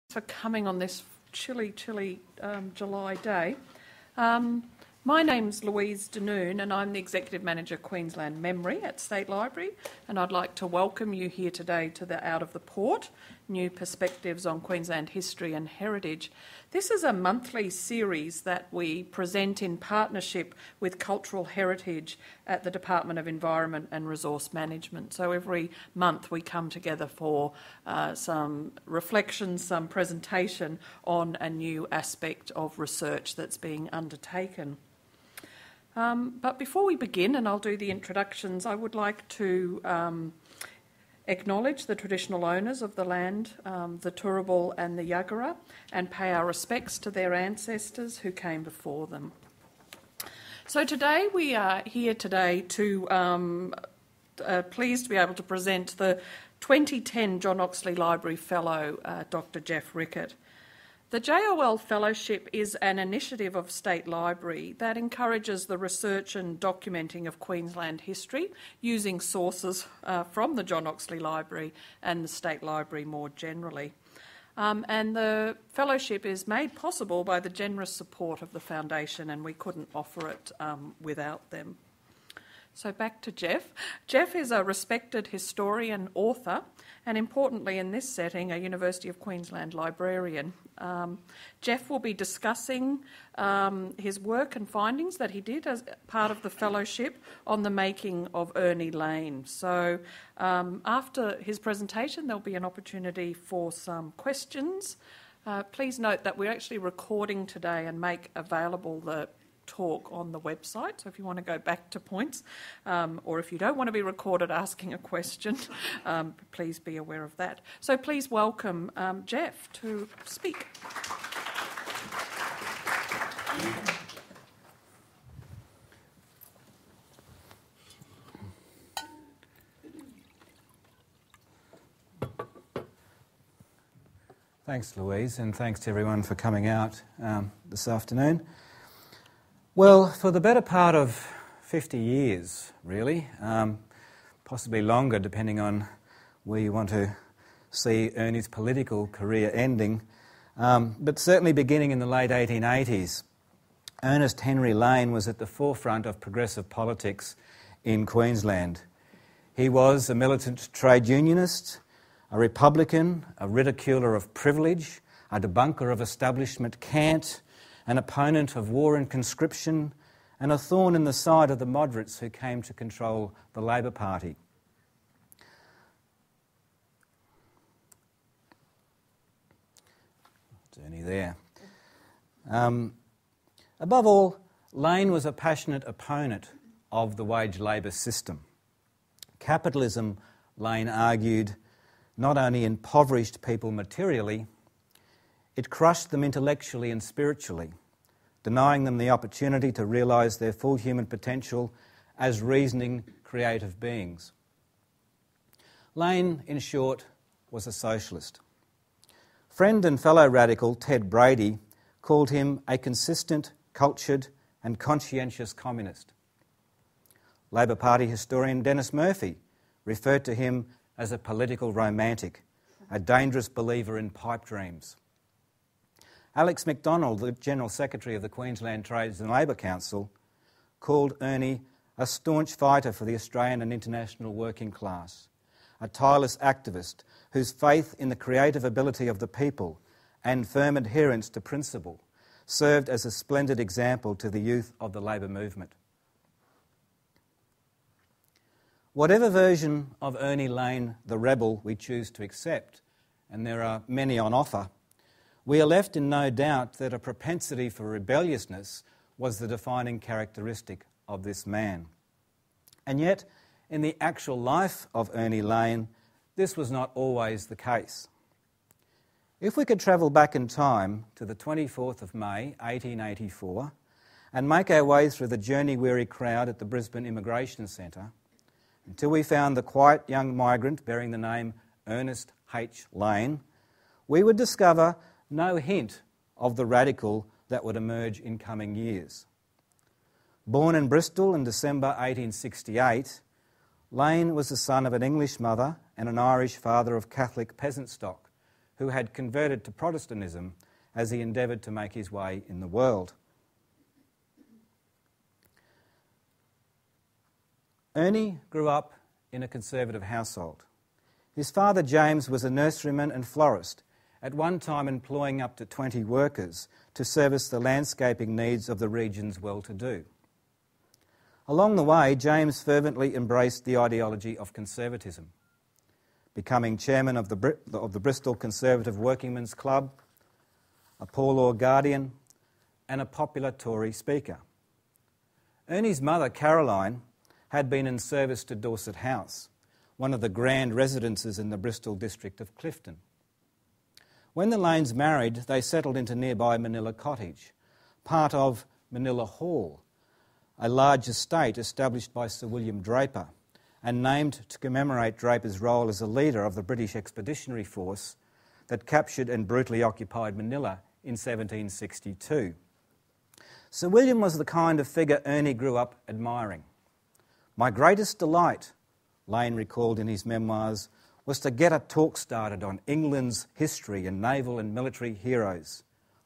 For coming on this chilly July day. My name's Louise Denoon and I'm the Executive Manager Queensland Memory at State Library, and I'd like to welcome you here today to the Out of the Port, New Perspectives on Queensland History and Heritage. This is a monthly series that we present in partnership with Cultural Heritage at the Department of Environment and Resource Management. So every month we come together for some reflections, some presentation on a new aspect of research that's being undertaken. But before we begin, and I'll do the introductions, I would like to acknowledge the traditional owners of the land, the Turrbal and the Yagara, and pay our respects to their ancestors who came before them. So today we are here today to pleased to be able to present the 2010 John Oxley Library Fellow, Dr Jeff Rickertt. The JOL Fellowship is an initiative of State Library that encourages the research and documenting of Queensland history using sources from the John Oxley Library and the State Library more generally. And the fellowship is made possible by the generous support of the Foundation, and we couldn't offer it without them. So back to Jeff. Jeff is a respected historian, author, and importantly in this setting, a University of Queensland librarian. Jeff will be discussing his work and findings that he did as part of the fellowship on the making of Ernie Lane. So after his presentation, there'll be an opportunity for some questions. Please note that we're actually recording today and make available the talk on the website, so if you want to go back to points, or if you don't want to be recorded asking a question, please be aware of that. So please welcome Jeff to speak. Thanks, Louise, and thanks to everyone for coming out this afternoon. Well, for the better part of 50 years, really, possibly longer depending on where you want to see Ernie's political career ending, but certainly beginning in the late 1880s, Ernest Henry Lane was at the forefront of progressive politics in Queensland. He was a militant trade unionist, a Republican, a ridiculer of privilege, a debunker of establishment cant, an opponent of war and conscription, and a thorn in the side of the moderates who came to control the Labor Party. Journey there. Above all, Lane was a passionate opponent of the wage labour system. Capitalism, Lane argued, not only impoverished people materially, it crushed them intellectually and spiritually, denying them the opportunity to realise their full human potential as reasoning, creative beings. Lane, in short, was a socialist. Friend and fellow radical Ted Brady called him a consistent, cultured and conscientious communist. Labor Party historian Dennis Murphy referred to him as a political romantic, a dangerous believer in pipe dreams. Alex McDonald, the General Secretary of the Queensland Trades and Labour Council, called Ernie a staunch fighter for the Australian and international working class, a tireless activist whose faith in the creative ability of the people and firm adherence to principle served as a splendid example to the youth of the labour movement. Whatever version of Ernie Lane, the rebel, we choose to accept, and there are many on offer, we are left in no doubt that a propensity for rebelliousness was the defining characteristic of this man. And yet, in the actual life of Ernie Lane, this was not always the case. If we could travel back in time to the 24th of May, 1884, and make our way through the journey-weary crowd at the Brisbane Immigration Centre, until we found the quiet young migrant bearing the name Ernest H. Lane, we would discover no hint of the radical that would emerge in coming years. Born in Bristol in December 1868, Lane was the son of an English mother and an Irish father of Catholic peasant stock, who had converted to Protestantism as he endeavoured to make his way in the world. Ernie grew up in a conservative household. His father, James, was a nurseryman and florist, at one time employing up to 20 workers to service the landscaping needs of the region's well-to-do. Along the way, James fervently embraced the ideology of conservatism, becoming chairman of the Bristol Conservative Workingmen's Club, a Poor Law guardian, and a popular Tory speaker. Ernie's mother, Caroline, had been in service to Dorset House, one of the grand residences in the Bristol district of Clifton. When the Lanes married, they settled into nearby Manila Cottage, part of Manila Hall, a large estate established by Sir William Draper and named to commemorate Draper's role as a leader of the British Expeditionary Force that captured and brutally occupied Manila in 1762. Sir William was the kind of figure Ernie grew up admiring. "My greatest delight," Lane recalled in his memoirs, "was to get a talk started on England's history and naval and military heroes.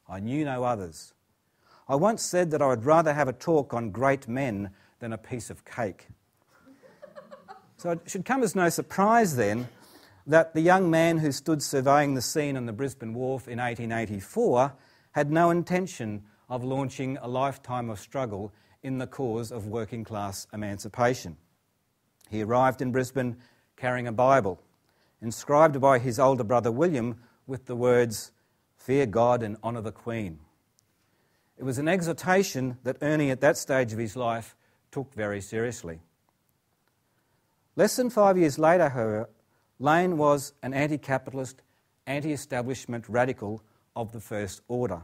I knew no others. I once said that I would rather have a talk on great men than a piece of cake." So it should come as no surprise then that the young man who stood surveying the scene on the Brisbane Wharf in 1884 had no intention of launching a lifetime of struggle in the cause of working class emancipation. He arrived in Brisbane carrying a Bible, inscribed by his older brother William with the words, "Fear God and honour the Queen." It was an exhortation that Ernie at that stage of his life took very seriously. Less than 5 years later, however, Lane was an anti-capitalist, anti-establishment radical of the first order.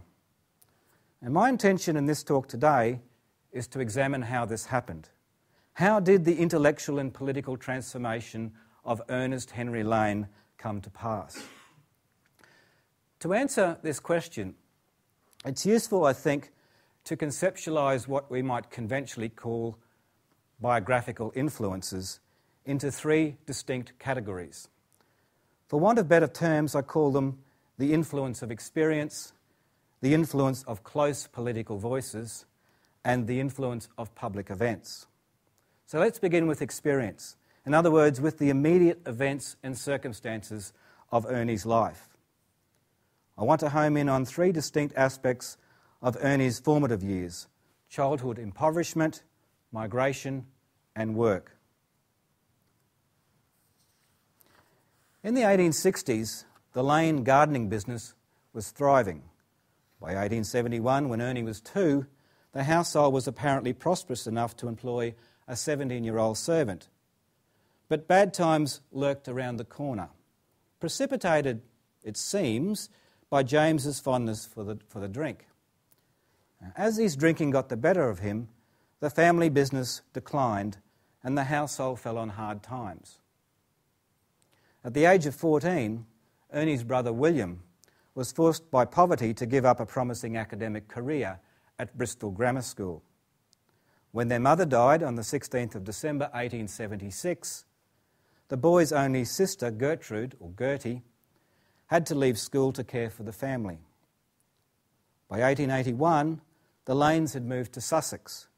And my intention in this talk today is to examine how this happened. How did the intellectual and political transformation of Ernest Henry Lane come to pass? To answer this question, it's useful, I think, to conceptualise what we might conventionally call biographical influences into three distinct categories. For want of better terms, I call them the influence of experience, the influence of close political voices, and the influence of public events. So let's begin with experience. In other words, with the immediate events and circumstances of Ernie's life. I want to home in on three distinct aspects of Ernie's formative years: childhood impoverishment, migration, and work. In the 1860s, the Lane gardening business was thriving. By 1871, when Ernie was 2, the household was apparently prosperous enough to employ a 17-year-old servant. But bad times lurked around the corner, precipitated, it seems, by James's fondness for the drink. As his drinking got the better of him, the family business declined and the household fell on hard times. At the age of 14, Ernie's brother William was forced by poverty to give up a promising academic career at Bristol Grammar School. When their mother died on the 16th of December 1876, the boy's only sister, Gertrude, or Gertie, had to leave school to care for the family. By 1881, the Lanes had moved to Sussex,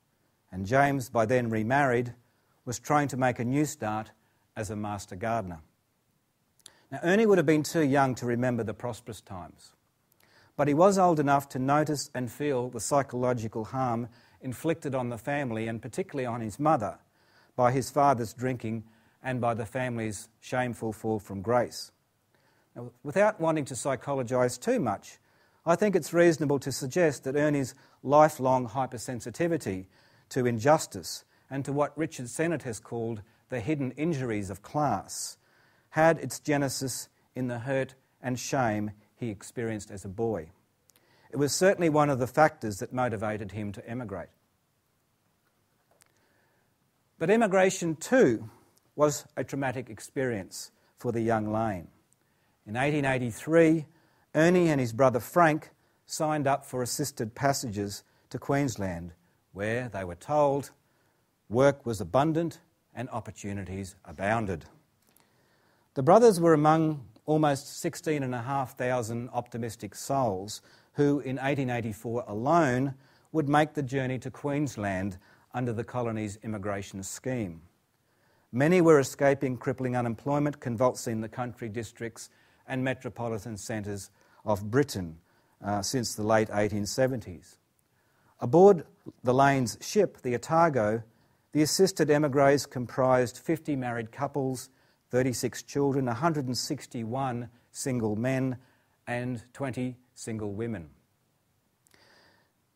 and James, by then remarried, was trying to make a new start as a master gardener. Now, Ernie would have been too young to remember the prosperous times, but he was old enough to notice and feel the psychological harm inflicted on the family, and particularly on his mother, by his father's drinking and by the family's shameful fall from grace. Now, without wanting to psychologise too much, I think it's reasonable to suggest that Ernie's lifelong hypersensitivity to injustice and to what Richard Sennett has called the hidden injuries of class had its genesis in the hurt and shame he experienced as a boy. It was certainly one of the factors that motivated him to emigrate. But emigration too was a traumatic experience for the young Lane. In 1883, Ernie and his brother Frank signed up for assisted passages to Queensland, where, they were told, work was abundant and opportunities abounded. The brothers were among almost 16,500 optimistic souls who in 1884 alone would make the journey to Queensland under the colony's immigration scheme. Many were escaping crippling unemployment convulsing the country districts and metropolitan centres of Britain since the late 1870s. Aboard the Lane's ship, the Otago, the assisted émigrés comprised 50 married couples, 36 children, 161 single men and 20 single women.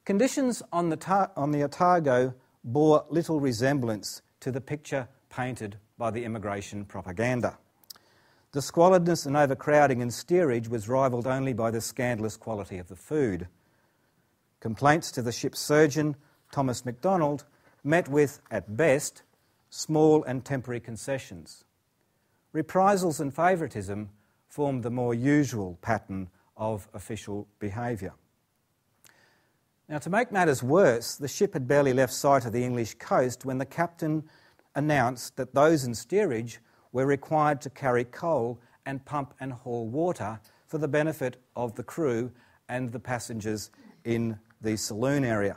Conditions on the Otago bore little resemblance to the picture painted by the immigration propaganda. The squalidness and overcrowding in steerage was rivalled only by the scandalous quality of the food. Complaints to the ship's surgeon, Thomas MacDonald, met with, at best, small and temporary concessions. Reprisals and favouritism formed the more usual pattern of official behaviour. Now, to make matters worse, the ship had barely left sight of the English coast when the captain announced that those in steerage were required to carry coal and pump and haul water for the benefit of the crew and the passengers in the saloon area.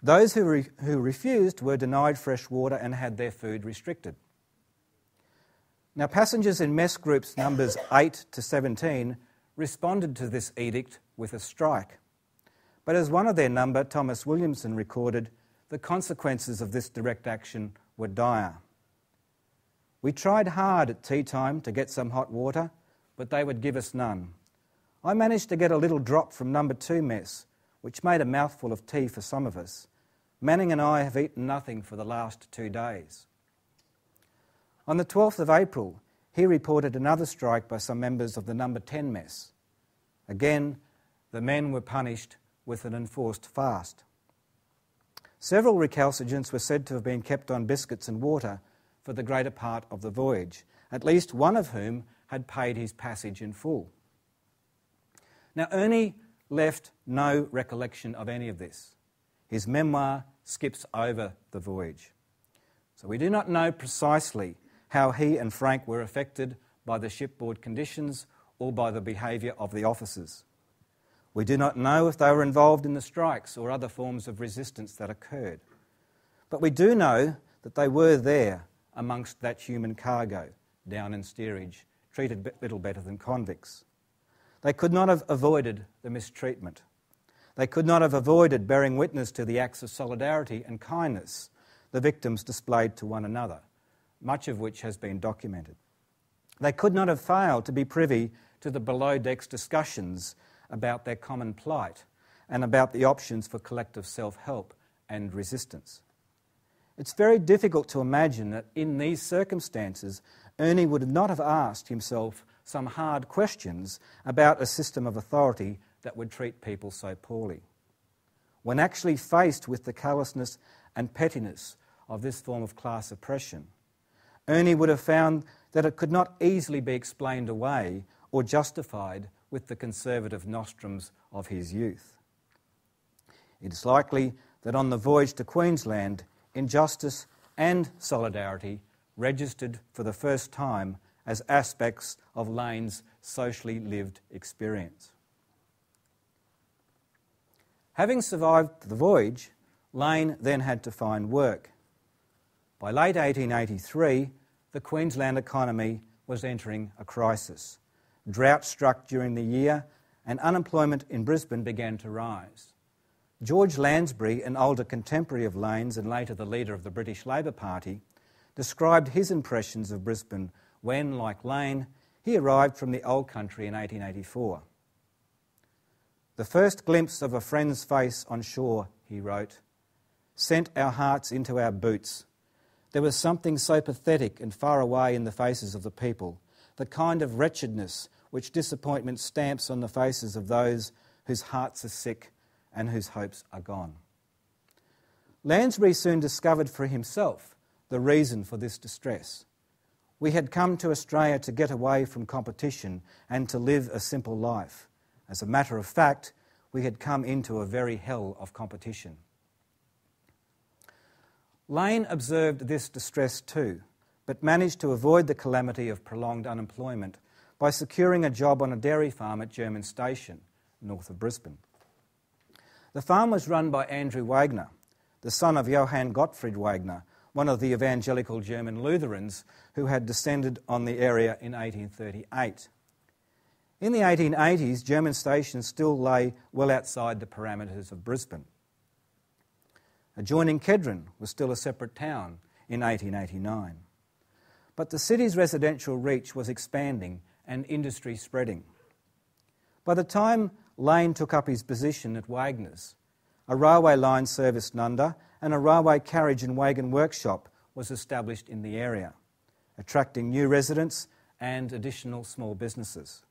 Those who refused were denied fresh water and had their food restricted. Now, passengers in mess groups numbers 8 to 17 responded to this edict with a strike. But as one of their number, Thomas Williamson, recorded, the consequences of this direct action were dire. We tried hard at tea time to get some hot water, but they would give us none. I managed to get a little drop from number 2 mess, which made a mouthful of tea for some of us. Manning and I have eaten nothing for the last 2 days. On the 12th of April, he reported another strike by some members of the number 10 mess. Again, the men were punished with an enforced fast. Several recalcitrants were said to have been kept on biscuits and water for the greater part of the voyage, at least one of whom had paid his passage in full. Now, Ernie left no recollection of any of this. His memoir skips over the voyage. So we do not know precisely how he and Frank were affected by the shipboard conditions or by the behaviour of the officers. We do not know if they were involved in the strikes or other forms of resistance that occurred. But we do know that they were there amongst that human cargo down in steerage, treated little better than convicts. They could not have avoided the mistreatment. They could not have avoided bearing witness to the acts of solidarity and kindness the victims displayed to one another, much of which has been documented. They could not have failed to be privy to the below-decks discussions about their common plight and about the options for collective self-help and resistance. It's very difficult to imagine that in these circumstances, Ernie would not have asked himself some hard questions about a system of authority that would treat people so poorly. When actually faced with the callousness and pettiness of this form of class oppression, Ernie would have found that it could not easily be explained away or justified with the conservative nostrums of his youth. It is likely that on the voyage to Queensland, injustice and solidarity registered for the first time as aspects of Lane's socially lived experience. Having survived the voyage, Lane then had to find work. By late 1883, the Queensland economy was entering a crisis. Drought struck during the year and unemployment in Brisbane began to rise. George Lansbury, an older contemporary of Lane's and later the leader of the British Labor Party, described his impressions of Brisbane when, like Lane, he arrived from the old country in 1884. "The first glimpse of a friend's face on shore," he wrote, "sent our hearts into our boots. There was something so pathetic and far away in the faces of the people, the kind of wretchedness which disappointment stamps on the faces of those whose hearts are sick and whose hopes are gone." Lansbury soon discovered for himself the reason for this distress. We had come to Australia to get away from competition and to live a simple life. As a matter of fact, we had come into a very hell of competition. Lane observed this distress too, but managed to avoid the calamity of prolonged unemployment by securing a job on a dairy farm at German Station, north of Brisbane. The farm was run by Andrew Wagner, the son of Johann Gottfried Wagner, one of the evangelical German Lutherans who had descended on the area in 1838. In the 1880s, German Station still lay well outside the parameters of Brisbane. Adjoining Kedron was still a separate town in 1889. But the city's residential reach was expanding and industry spreading. By the time Lane took up his position at Wagner's, a railway line serviced Nunda and a railway carriage and wagon workshop was established in the area, attracting new residents and additional small businesses.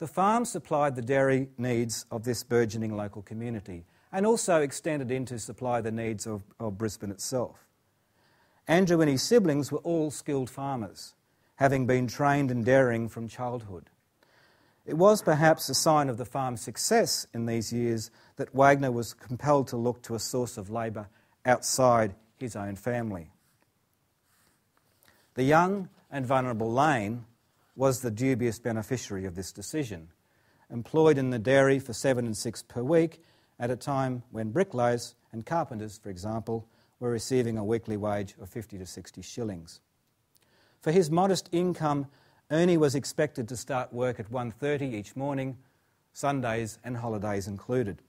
The farm supplied the dairy needs of this burgeoning local community and also extended in to supply the needs of Brisbane itself. Andrew and his siblings were all skilled farmers, having been trained in dairying from childhood. It was perhaps a sign of the farm's success in these years that Wagner was compelled to look to a source of labour outside his own family. The young and vulnerable Lane was the dubious beneficiary of this decision, employed in the dairy for 7 and 6 per week at a time when bricklayers and carpenters, for example, were receiving a weekly wage of 50 to 60 shillings. For his modest income, Ernie was expected to start work at 1:30 each morning, Sundays and holidays included.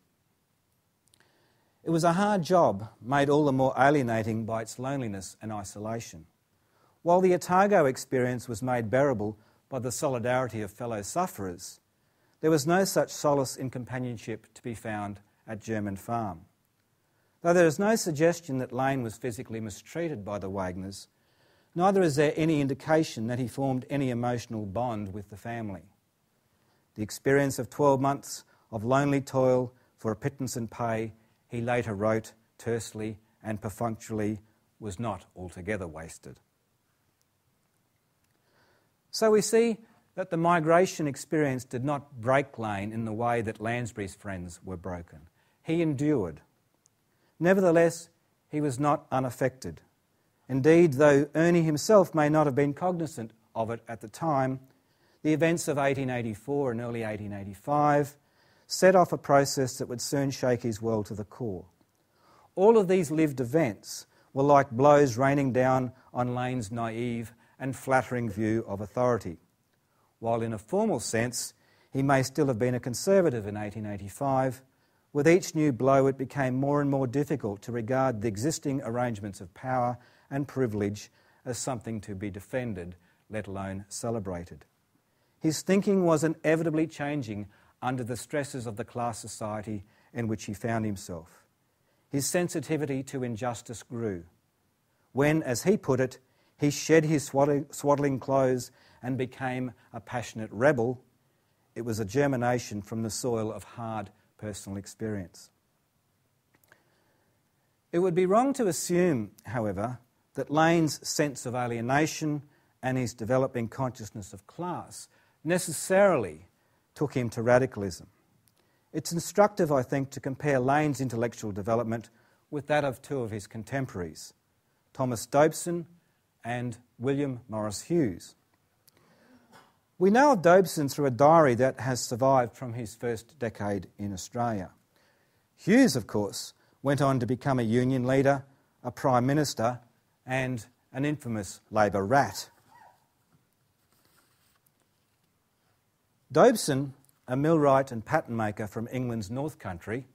It was a hard job, made all the more alienating by its loneliness and isolation. While the Otago experience was made bearable by the solidarity of fellow sufferers, there was no such solace in companionship to be found at German Farm. Though there is no suggestion that Lane was physically mistreated by the Wagners, neither is there any indication that he formed any emotional bond with the family. The experience of 12 months of lonely toil for a pittance and pay, he later wrote tersely and perfunctorily, was not altogether wasted. So we see that the migration experience did not break Lane in the way that Lansbury's friends were broken. He endured. Nevertheless, he was not unaffected. Indeed, though Ernie himself may not have been cognizant of it at the time, the events of 1884 and early 1885 set off a process that would soon shake his world to the core. All of these lived events were like blows raining down on Lane's naive and flattering view of authority. While in a formal sense, he may still have been a conservative in 1885, with each new blow it became more and more difficult to regard the existing arrangements of power and privilege as something to be defended, let alone celebrated. His thinking was inevitably changing under the stresses of the class society in which he found himself. His sensitivity to injustice grew. When, as he put it, he shed his swaddling clothes and became a passionate rebel, it was a germination from the soil of hard personal experience. It would be wrong to assume, however, that Lane's sense of alienation and his developing consciousness of class necessarily took him to radicalism. It's instructive, I think, to compare Lane's intellectual development with that of two of his contemporaries, Thomas Dobson and William Morris Hughes. We know of Dobson through a diary that has survived from his first decade in Australia. Hughes, of course, went on to become a union leader, a prime minister, and an infamous Labor rat. Dobson, a millwright and pattern maker from England's North Country,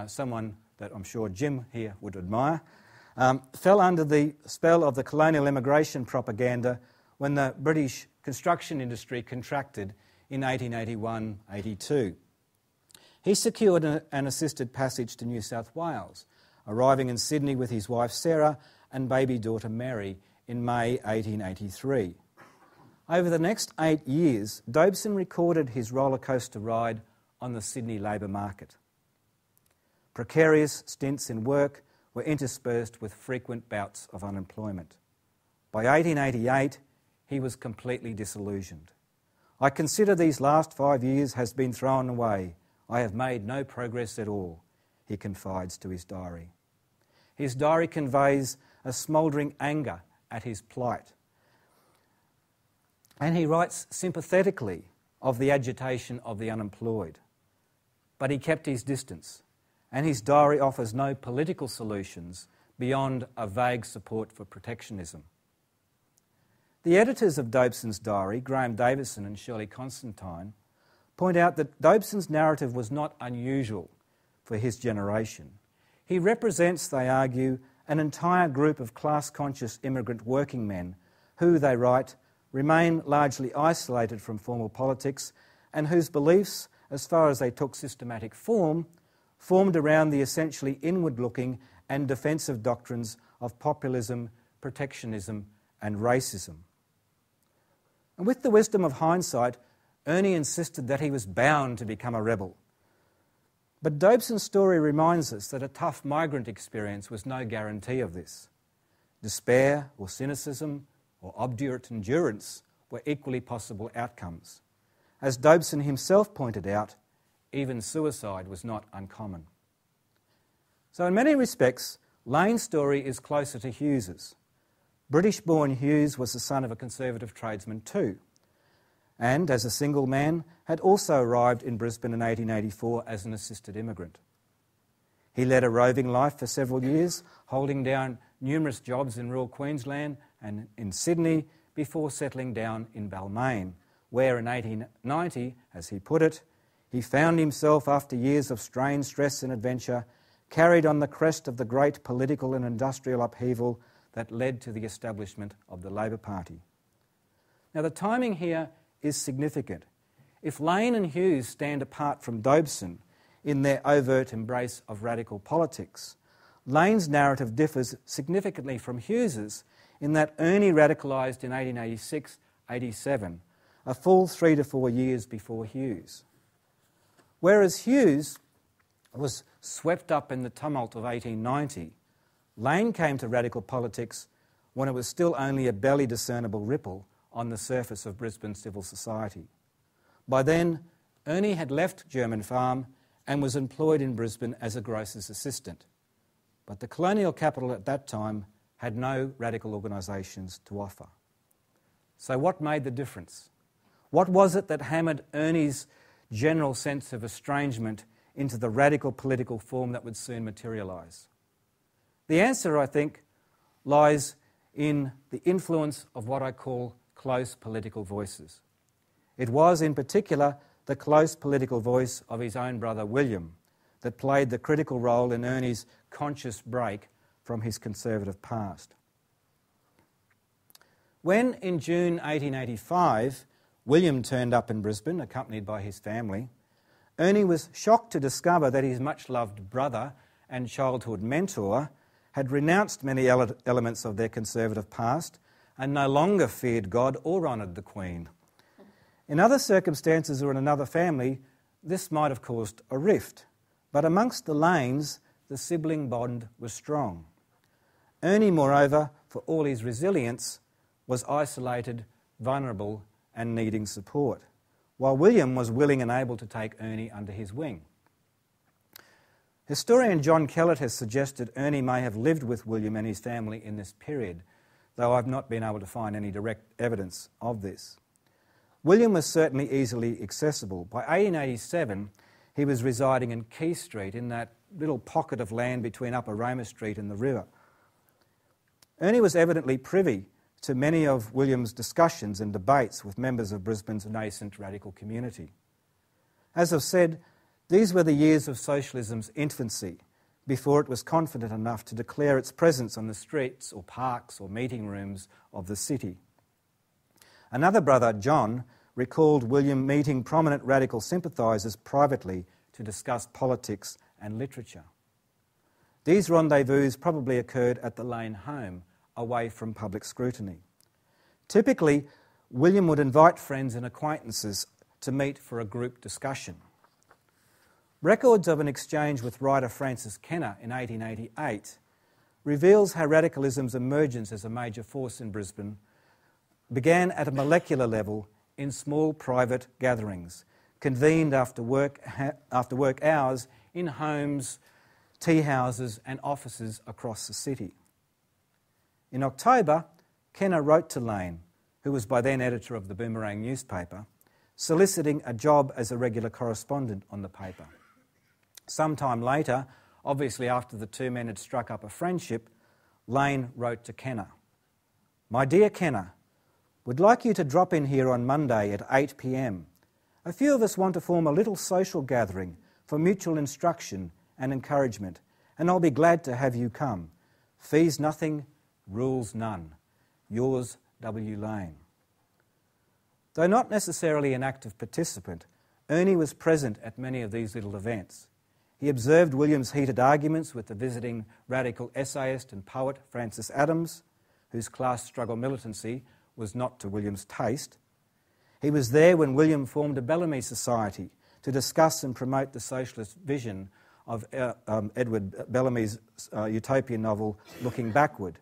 someone that I'm sure Jim here would admire, fell under the spell of the colonial immigration propaganda when the British construction industry contracted in 1881-82. He secured an assisted passage to New South Wales, arriving in Sydney with his wife Sarah and baby daughter Mary in May 1883. Over the next 8 years, Dobson recorded his roller coaster ride on the Sydney labour market. Precarious stints in work were interspersed with frequent bouts of unemployment. By 1888, he was completely disillusioned. "I consider these last 5 years has been thrown away. I have made no progress at all," he confides to his diary. His diary conveys a smouldering anger at his plight. and he writes sympathetically of the agitation of the unemployed. But he kept his distance, and his diary offers no political solutions beyond a vague support for protectionism. The editors of Dobson's Diary, Graham Davidson and Shirley Constantine, point out that Dobson's narrative was not unusual for his generation. He represents, they argue, an entire group of class-conscious immigrant working men who, they write, remain largely isolated from formal politics and whose beliefs, as far as they took systematic form, formed around the essentially inward-looking and defensive doctrines of populism, protectionism and racism. And with the wisdom of hindsight, Ernie insisted that he was bound to become a rebel. But Dobson's story reminds us that a tough migrant experience was no guarantee of this. Despair or cynicism or obdurate endurance were equally possible outcomes. As Dobson himself pointed out, even suicide was not uncommon. So in many respects, Lane's story is closer to Hughes's. British-born Hughes was the son of a conservative tradesman too, and as a single man had also arrived in Brisbane in 1884 as an assisted immigrant. He led a roving life for several years, holding down numerous jobs in rural Queensland and in Sydney before settling down in Balmain, where in 1890, as he put it, he found himself, after years of strain, stress and adventure, carried on the crest of the great political and industrial upheaval that led to the establishment of the Labor Party. Now the timing here is significant. If Lane and Hughes stand apart from Dobson in their overt embrace of radical politics, Lane's narrative differs significantly from Hughes's in that Ernie radicalised in 1886-87, a full 3 to 4 years before Hughes. Whereas Hughes was swept up in the tumult of 1890, Lane came to radical politics when it was still only a barely discernible ripple on the surface of Brisbane civil society. By then, Ernie had left German Farm and was employed in Brisbane as a grocer's assistant. But the colonial capital at that time had no radical organisations to offer. So what made the difference? What was it that hammered Ernie's general sense of estrangement into the radical political form that would soon materialise? The answer, I think, lies in the influence of what I call close political voices. It was, in particular, the close political voice of his own brother William that played the critical role in Ernie's conscious break from his conservative past. When, in June 1885, William turned up in Brisbane, accompanied by his family, Ernie was shocked to discover that his much-loved brother and childhood mentor had renounced many elements of their conservative past and no longer feared God or honoured the Queen. In other circumstances or in another family, this might have caused a rift, but amongst the Lanes, the sibling bond was strong. Ernie, moreover, for all his resilience, was isolated, vulnerable and needing support, while William was willing and able to take Ernie under his wing. Historian John Kellett has suggested Ernie may have lived with William and his family in this period, though I've not been able to find any direct evidence of this. William was certainly easily accessible. By 1887, he was residing in Key Street, in that little pocket of land between Upper Roma Street and the river. Ernie was evidently privy to many of William's discussions and debates with members of Brisbane's nascent radical community. As I've said, these were the years of socialism's infancy, before it was confident enough to declare its presence on the streets or parks or meeting rooms of the city. Another brother, John, recalled William meeting prominent radical sympathisers privately to discuss politics and literature. These rendezvous probably occurred at the Lane home, away from public scrutiny. Typically, William would invite friends and acquaintances to meet for a group discussion. Records of an exchange with writer Francis Kenner in 1888 reveals how radicalism's emergence as a major force in Brisbane began at a molecular level in small private gatherings, convened after work hours in homes, tea houses and offices across the city. In October, Kenner wrote to Lane, who was by then editor of the Boomerang newspaper, soliciting a job as a regular correspondent on the paper. Sometime later, obviously after the two men had struck up a friendship, Lane wrote to Kenner, "My dear Kenner, would like you to drop in here on Monday at 8 p.m. A few of us want to form a little social gathering for mutual instruction and encouragement, and I'll be glad to have you come. Fees nothing, rules none. Yours, W. Lane." Though not necessarily an active participant, Ernie was present at many of these little events. He observed William's heated arguments with the visiting radical essayist and poet Francis Adams, whose class struggle militancy was not to William's taste. He was there when William formed a Bellamy Society to discuss and promote the socialist vision of Edward Bellamy's utopian novel Looking Backward.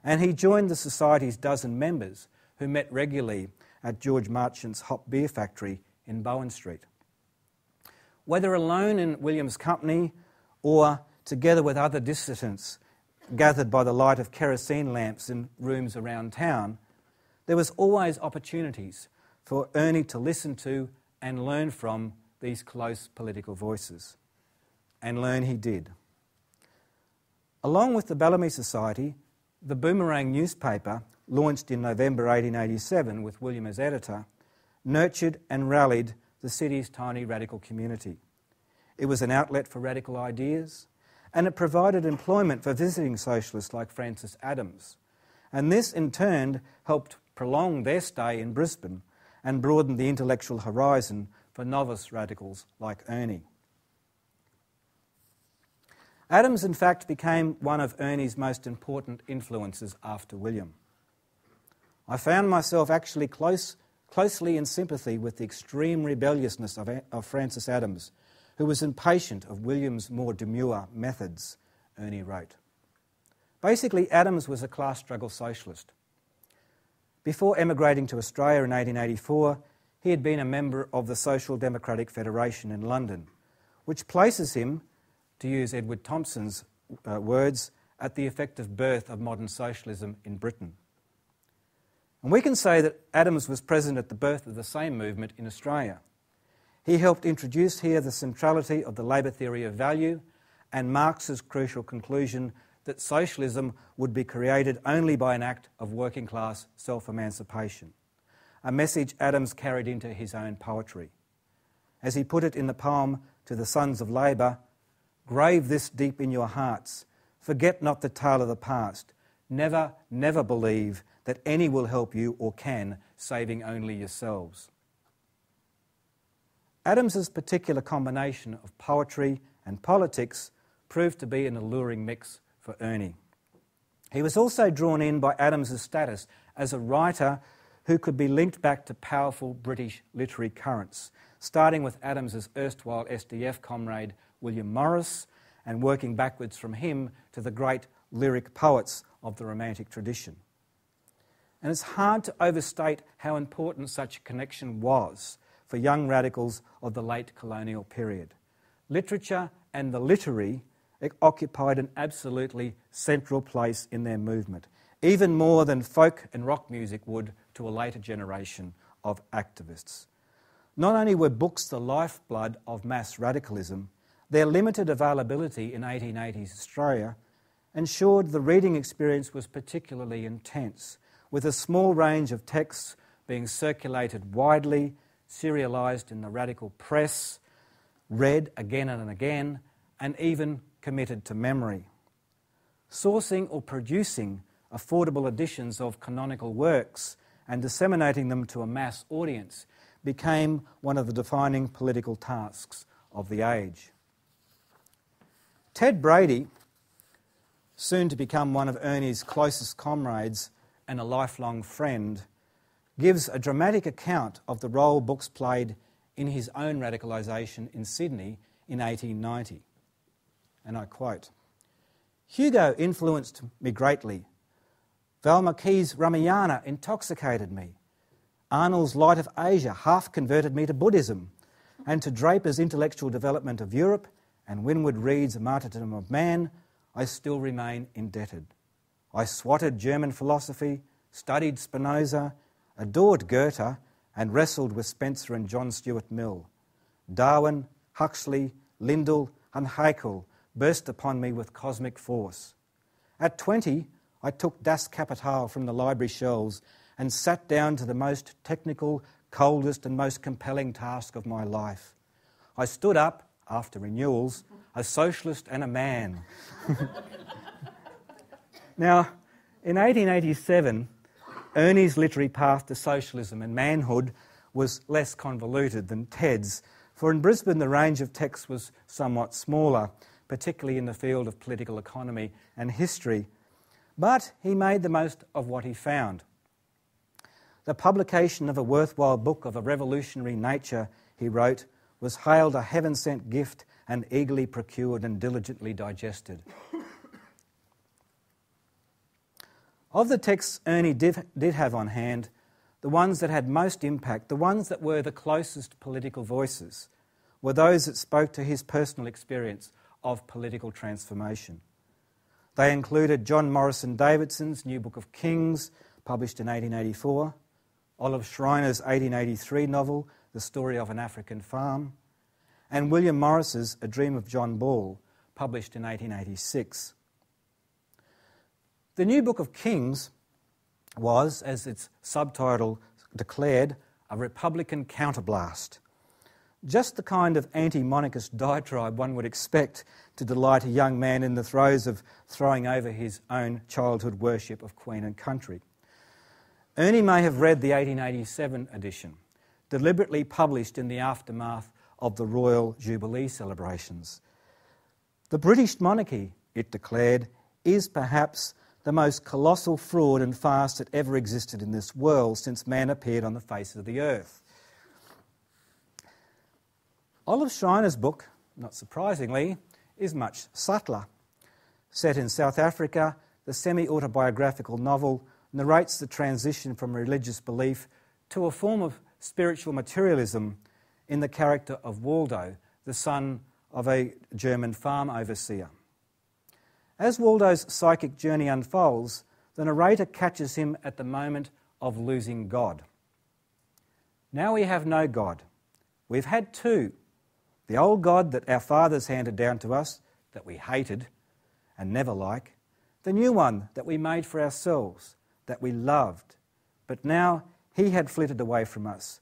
And he joined the Society's dozen members who met regularly at George Marchant's hop beer factory in Bowen Street. Whether alone in William's company or together with other dissidents gathered by the light of kerosene lamps in rooms around town, there was always opportunities for Ernie to listen to and learn from these close political voices. And learn he did. Along with the Bellamy Society, the Boomerang newspaper, launched in November 1887 with William as editor, nurtured and rallied the city's tiny radical community. It was an outlet for radical ideas, and it provided employment for visiting socialists like Francis Adams. And this, in turn, helped prolong their stay in Brisbane and broaden the intellectual horizon for novice radicals like Ernie. Adams, in fact, became one of Ernie's most important influences after William. I found myself actually closely in sympathy with the extreme rebelliousness of Francis Adams, who was impatient of William's more demure methods, Ernie wrote. Basically, Adams was a class struggle socialist. Before emigrating to Australia in 1884, he had been a member of the Social Democratic Federation in London, which places him, to use Edward Thompson's words, at the effective birth of modern socialism in Britain. And we can say that Adams was present at the birth of the same movement in Australia. He helped introduce here the centrality of the labour theory of value and Marx's crucial conclusion that socialism would be created only by an act of working class self-emancipation, a message Adams carried into his own poetry. As he put it in the poem To the Sons of Labour, "Grave this deep in your hearts, forget not the tale of the past, never, never believe that any will help you or can, saving only yourselves." Adams's particular combination of poetry and politics proved to be an alluring mix for Ernie. He was also drawn in by Adams's status as a writer who could be linked back to powerful British literary currents, starting with Adams's erstwhile SDF comrade William Morris and working backwards from him to the great lyric poets of the Romantic tradition. And it's hard to overstate how important such a connection was for young radicals of the late colonial period. Literature and the literary occupied an absolutely central place in their movement, even more than folk and rock music would to a later generation of activists. Not only were books the lifeblood of mass radicalism, their limited availability in 1880s Australia ensured the reading experience was particularly intense, with a small range of texts being circulated widely, serialised in the radical press, read again and again, and even committed to memory. Sourcing or producing affordable editions of canonical works and disseminating them to a mass audience became one of the defining political tasks of the age. Ted Brady, soon to become one of Ernie's closest comrades and a lifelong friend, gives a dramatic account of the role books played in his own radicalisation in Sydney in 1890. And I quote, "Hugo influenced me greatly. Val Marquis' Ramayana intoxicated me. Arnold's Light of Asia half converted me to Buddhism, and to Draper's intellectual development of Europe and Winwood Reade's Martyrdom of Man, I still remain indebted. I swatted German philosophy, studied Spinoza, adored Goethe and wrestled with Spencer and John Stuart Mill. Darwin, Huxley, Lindell and Haeckel burst upon me with cosmic force. At 20, I took Das Kapital from the library shelves and sat down to the most technical, coldest and most compelling task of my life. I stood up, after renewals, a socialist and a man. Now, in 1887, Ernie's literary path to socialism and manhood was less convoluted than Ted's, for in Brisbane the range of texts was somewhat smaller, particularly in the field of political economy and history. But he made the most of what he found. The publication of a worthwhile book of a revolutionary nature, he wrote, was hailed a heaven-sent gift and eagerly procured and diligently digested. Of the texts Ernie did have on hand, the ones that had most impact, the ones that were the closest political voices, were those that spoke to his personal experience of political transformation. They included John Morrison Davidson's New Book of Kings, published in 1884, Olive Schreiner's 1883 novel, The Story of an African Farm, and William Morris's A Dream of John Ball, published in 1886. The New Book of Kings was, as its subtitle declared, a Republican counterblast. Just the kind of anti-monarchist diatribe one would expect to delight a young man in the throes of throwing over his own childhood worship of Queen and country. Ernie may have read the 1887 edition, deliberately published in the aftermath of the Royal Jubilee celebrations. The British monarchy, it declared, is perhaps the most colossal fraud and farce that ever existed in this world since man appeared on the face of the earth. Olive Schreiner's book, not surprisingly, is much subtler. Set in South Africa, the semi-autobiographical novel narrates the transition from religious belief to a form of spiritual materialism in the character of Waldo, the son of a German farm overseer. As Waldo's psychic journey unfolds, the narrator catches him at the moment of losing God. Now we have no God. We've had two. The old God that our fathers handed down to us, that we hated and never like. The new one that we made for ourselves, that we loved. But now he had flitted away from us,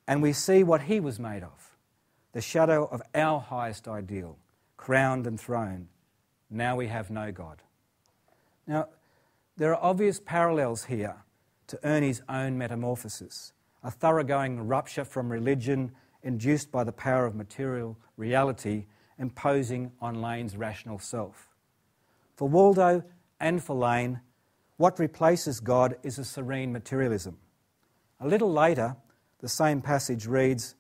and we see what he was made of, the shadow of our highest ideal, crowned and throned. Now we have no God. Now, there are obvious parallels here to Ernie's own metamorphosis, a thoroughgoing rupture from religion induced by the power of material reality imposing on Lane's rational self. For Waldo and for Lane, what replaces God is a serene materialism. A little later, the same passage reads,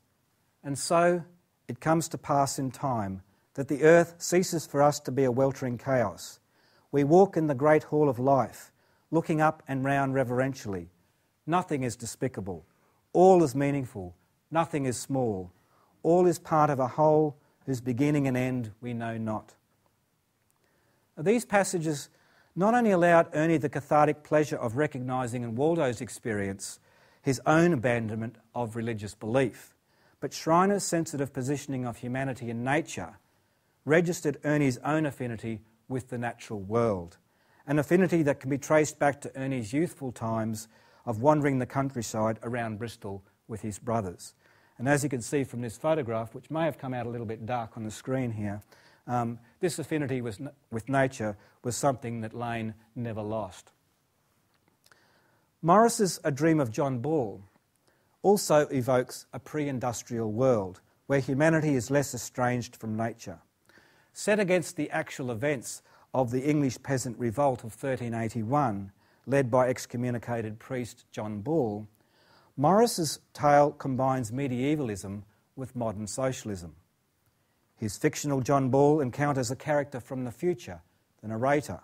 "And so it comes to pass in time that the earth ceases for us to be a weltering chaos. We walk in the great hall of life, looking up and round reverentially. Nothing is despicable. All is meaningful. Nothing is small. All is part of a whole whose beginning and end we know not." These passages not only allowed Ernie the cathartic pleasure of recognising in Waldo's experience his own abandonment of religious belief, but Schreiner's sensitive positioning of humanity and nature registered Ernie's own affinity with the natural world, an affinity that can be traced back to Ernie's youthful times of wandering the countryside around Bristol with his brothers. And as you can see from this photograph, which may have come out a little bit dark on the screen here, this affinity with nature was something that Lane never lost. Morris's A Dream of John Ball also evokes a pre-industrial world where humanity is less estranged from nature. Set against the actual events of the English peasant revolt of 1381, led by excommunicated priest John Ball, Morris's tale combines medievalism with modern socialism. His fictional John Ball encounters a character from the future, the narrator,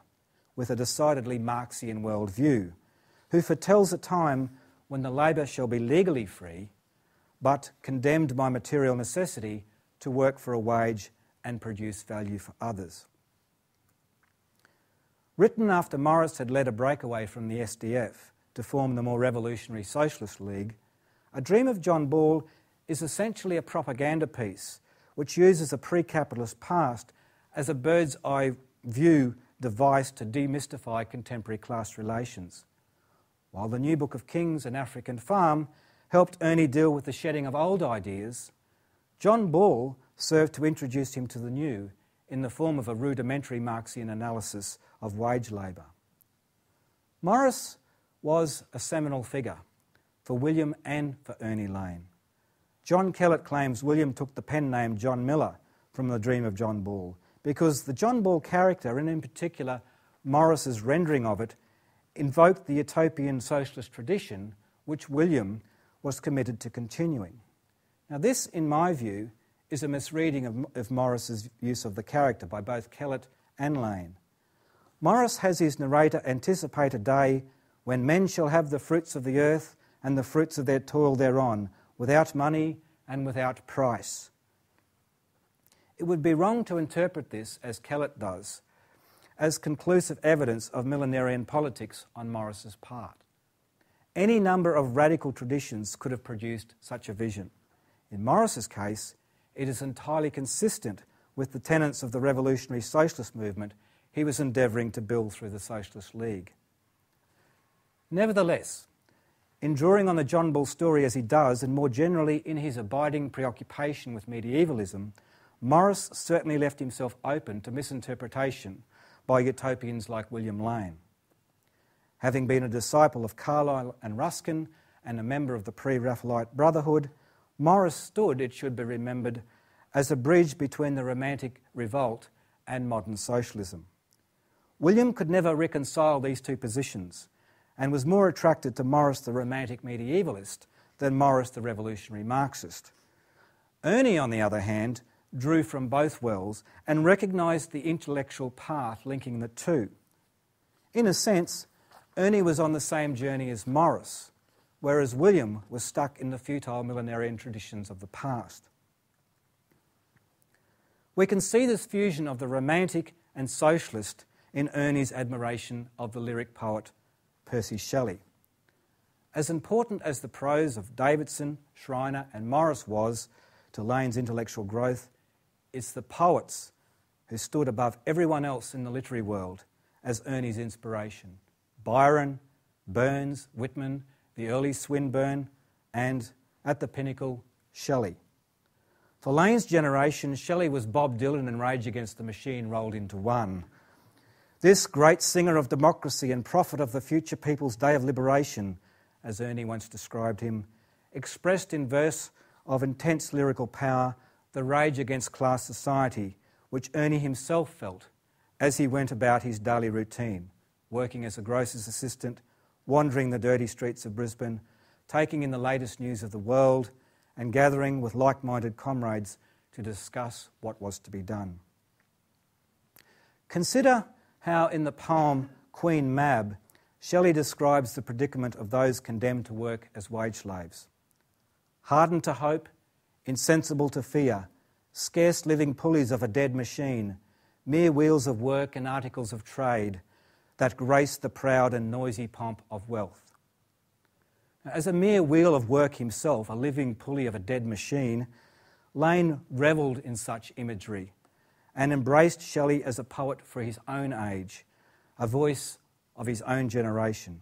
with a decidedly Marxian worldview, who foretells a time when the labour shall be legally free, but condemned by material necessity to work for a wage and produce value for others. Written after Morris had led a breakaway from the SDF, to form the more revolutionary Socialist League, A Dream of John Ball is essentially a propaganda piece which uses a pre-capitalist past as a bird's-eye view device to demystify contemporary class relations. While the New Book of Kings and African Farm helped Ernie deal with the shedding of old ideas, John Ball served to introduce him to the new in the form of a rudimentary Marxian analysis of wage labour. Morris was a seminal figure for William and for Ernie Lane. John Kellett claims William took the pen name John Miller from The Dream of John Ball because the John Ball character, and in particular Morris's rendering of it, invoked the utopian socialist tradition which William was committed to continuing. Now this, in my view, is a misreading of Morris's use of the character by both Kellett and Lane. Morris has his narrator anticipate a day when men shall have the fruits of the earth and the fruits of their toil thereon, without money and without price. It would be wrong to interpret this, as Kellett does, as conclusive evidence of millenarian politics on Morris's part. Any number of radical traditions could have produced such a vision. In Morris's case, it is entirely consistent with the tenets of the revolutionary socialist movement he was endeavouring to build through the Socialist League. Nevertheless, in drawing on the John Ball story as he does, and more generally in his abiding preoccupation with medievalism, Morris certainly left himself open to misinterpretation by utopians like William Lane. Having been a disciple of Carlyle and Ruskin and a member of the Pre-Raphaelite Brotherhood, Morris stood, it should be remembered, as a bridge between the Romantic Revolt and modern socialism. William could never reconcile these two positions and was more attracted to Morris the Romantic Medievalist than Morris the Revolutionary Marxist. Ernie, on the other hand, drew from both wells and recognised the intellectual path linking the two. In a sense, Ernie was on the same journey as Morris, whereas William was stuck in the futile millenarian traditions of the past. We can see this fusion of the romantic and socialist in Ernie's admiration of the lyric poet Percy Shelley. As important as the prose of Davidson, Schreiner and Morris was to Lane's intellectual growth, it's the poets who stood above everyone else in the literary world as Ernie's inspiration. Byron, Burns, Whitman, the early Swinburne, and, at the pinnacle, Shelley. For Lane's generation, Shelley was Bob Dylan and Rage Against the Machine rolled into one. This great singer of democracy and prophet of the future people's day of liberation, as Ernie once described him, expressed in verse of intense lyrical power the rage against class society, which Ernie himself felt as he went about his daily routine, working as a grocer's assistant, wandering the dirty streets of Brisbane, taking in the latest news of the world, and gathering with like-minded comrades to discuss what was to be done. Consider how in the poem Queen Mab, Shelley describes the predicament of those condemned to work as wage slaves. Hardened to hope, insensible to fear, scarce living pulleys of a dead machine, mere wheels of work and articles of trade that grace the proud and noisy pomp of wealth. As a mere wheel of work himself, a living pulley of a dead machine, Lane revelled in such imagery and embraced Shelley as a poet for his own age, a voice of his own generation.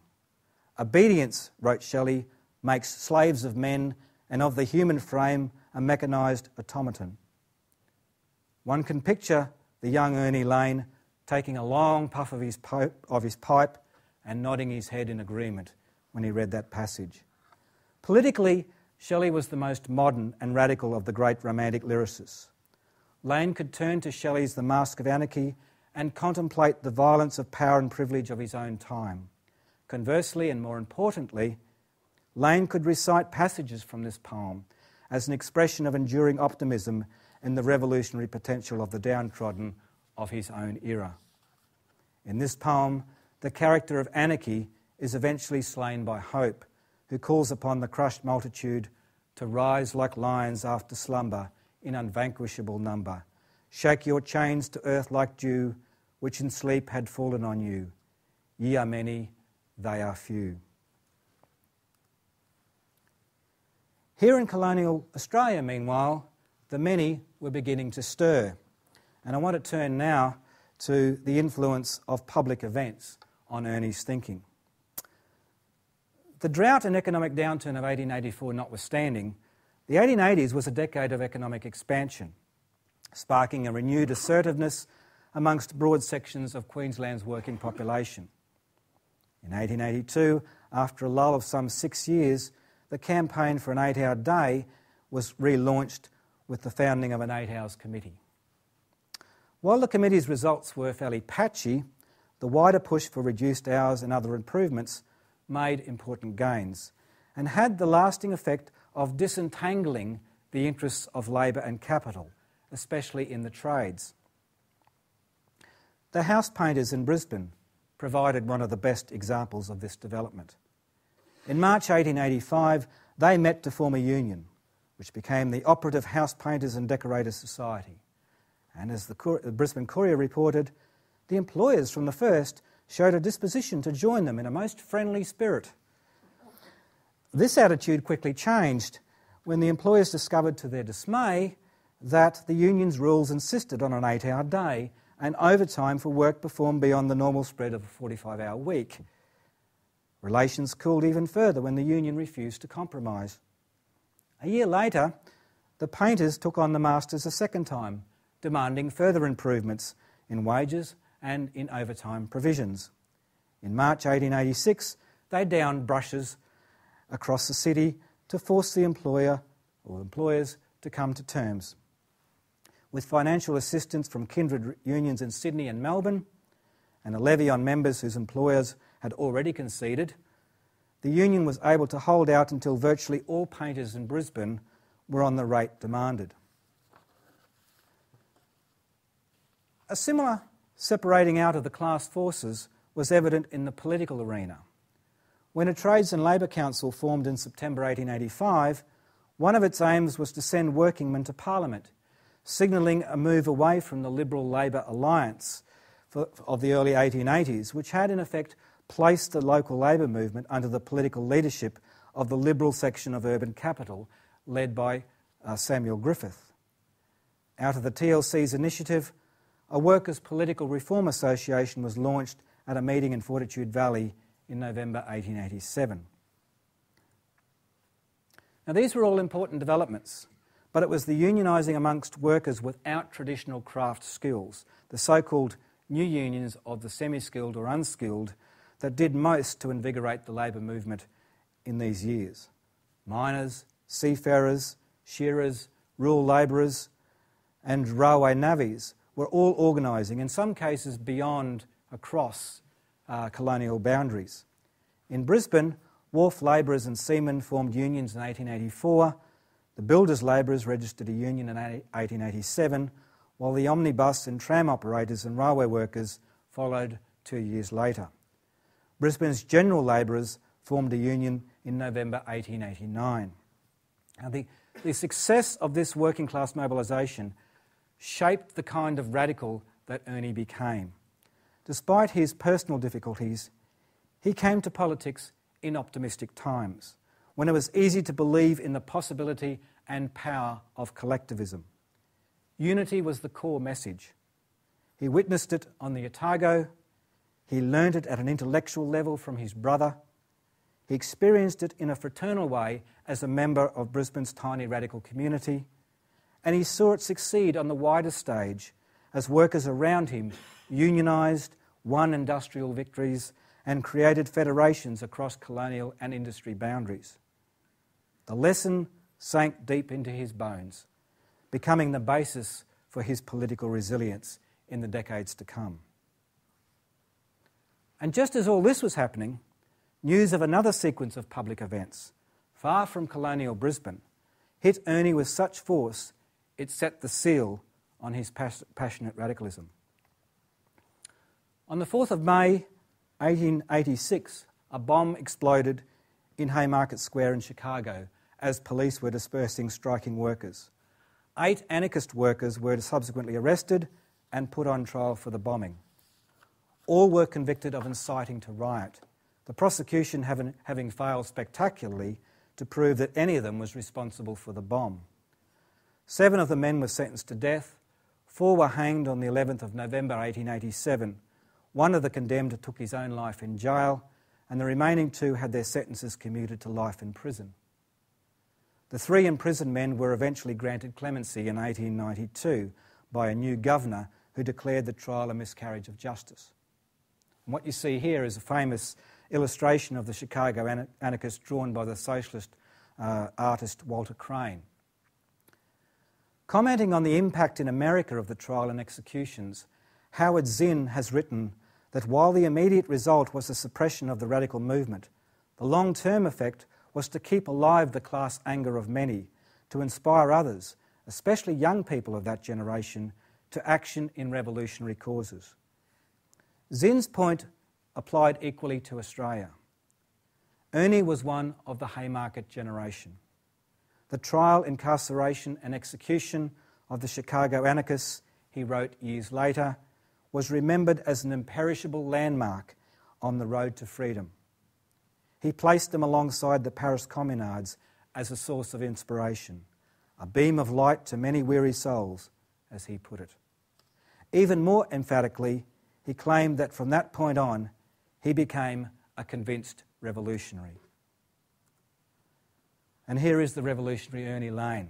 Obedience, wrote Shelley, makes slaves of men and of the human frame a mechanised automaton. One can picture the young Ernie Lane taking a long puff of his pipe and nodding his head in agreement when he read that passage. Politically, Shelley was the most modern and radical of the great romantic lyricists. Lane could turn to Shelley's The Mask of Anarchy and contemplate the violence of power and privilege of his own time. Conversely, and more importantly, Lane could recite passages from this poem as an expression of enduring optimism in the revolutionary potential of the downtrodden of his own era. In this poem, the character of Anarchy is eventually slain by Hope, who calls upon the crushed multitude to rise like lions after slumber in unvanquishable number. Shake your chains to earth like dew, which in sleep had fallen on you. Ye are many, they are few. Here in colonial Australia, meanwhile, the many were beginning to stir. And I want to turn now to the influence of public events on Ernie's thinking. The drought and economic downturn of 1884 notwithstanding, the 1880s was a decade of economic expansion, sparking a renewed assertiveness amongst broad sections of Queensland's working population. In 1882, after a lull of some 6 years, the campaign for an 8-hour day was relaunched with the founding of an 8 Hours Committee. While the committee's results were fairly patchy, the wider push for reduced hours and other improvements made important gains and had the lasting effect of disentangling the interests of labour and capital, especially in the trades. The house painters in Brisbane provided one of the best examples of this development. In March 1885, they met to form a union, which became the Operative House Painters and Decorators Society. And as the Brisbane Courier reported, the employers from the first showed a disposition to join them in a most friendly spirit. This attitude quickly changed when the employers discovered to their dismay that the union's rules insisted on an 8-hour day and overtime for work performed beyond the normal spread of a 45-hour week. Relations cooled even further when the union refused to compromise. A year later, the painters took on the masters a second time, demanding further improvements in wages and in overtime provisions. In March 1886, they downed brushes across the city to force the employer or employers to come to terms. With financial assistance from kindred unions in Sydney and Melbourne, and a levy on members whose employers had already conceded, the union was able to hold out until virtually all painters in Brisbane were on the rate demanded. A similar separating out of the class forces was evident in the political arena. When a Trades and Labour Council formed in September 1885, one of its aims was to send workingmen to Parliament, signalling a move away from the Liberal-Labor alliance of the early 1880s, which had in effect placed the local labour movement under the political leadership of the Liberal section of urban capital, led by Samuel Griffith. Out of the TLC's initiative, a Workers' Political Reform Association was launched at a meeting in Fortitude Valley in November 1887. Now, these were all important developments, but it was the unionising amongst workers without traditional craft skills, the so-called new unions of the semi-skilled or unskilled, that did most to invigorate the labour movement in these years. Miners, seafarers, shearers, rural labourers and railway navvies were all organising, in some cases beyond, across colonial boundaries. In Brisbane, wharf labourers and seamen formed unions in 1884, the builders' labourers registered a union in 1887, while the omnibus and tram operators and railway workers followed 2 years later. Brisbane's general labourers formed a union in November 1889. Now, the success of this working class mobilisation shaped the kind of radical that Ernie became. Despite his personal difficulties, he came to politics in optimistic times, when it was easy to believe in the possibility and power of collectivism. Unity was the core message. He witnessed it on the Otago, he learnt it at an intellectual level from his brother, he experienced it in a fraternal way as a member of Brisbane's tiny radical community, and he saw it succeed on the wider stage as workers around him unionised, won industrial victories, and created federations across colonial and industry boundaries. The lesson sank deep into his bones, becoming the basis for his political resilience in the decades to come. And just as all this was happening, news of another sequence of public events, far from colonial Brisbane, hit Ernie with such force it set the seal on his passionate radicalism. On the 4th of May 1886, a bomb exploded in Haymarket Square in Chicago as police were dispersing striking workers. 8 anarchist workers were subsequently arrested and put on trial for the bombing. All were convicted of inciting to riot, the prosecution having failed spectacularly to prove that any of them was responsible for the bomb. 7 of the men were sentenced to death, 4 were hanged on the 11th of November 1887, 1 of the condemned took his own life in jail, and the remaining 2 had their sentences commuted to life in prison. The 3 imprisoned men were eventually granted clemency in 1892 by a new governor who declared the trial a miscarriage of justice. And what you see here is a famous illustration of the Chicago anarchist drawn by the socialist artist Walter Crane. Commenting on the impact in America of the trial and executions, Howard Zinn has written that while the immediate result was the suppression of the radical movement, the long-term effect was to keep alive the class anger of many, to inspire others, especially young people of that generation, to action in revolutionary causes. Zinn's point applied equally to Australia. Ernie was one of the Haymarket generation. The trial, incarceration and execution of the Chicago anarchists, he wrote years later, was remembered as an imperishable landmark on the road to freedom. He placed them alongside the Paris communards as a source of inspiration, a beam of light to many weary souls, as he put it. Even more emphatically, he claimed that from that point on, he became a convinced revolutionary. And here is the revolutionary Ernie Lane,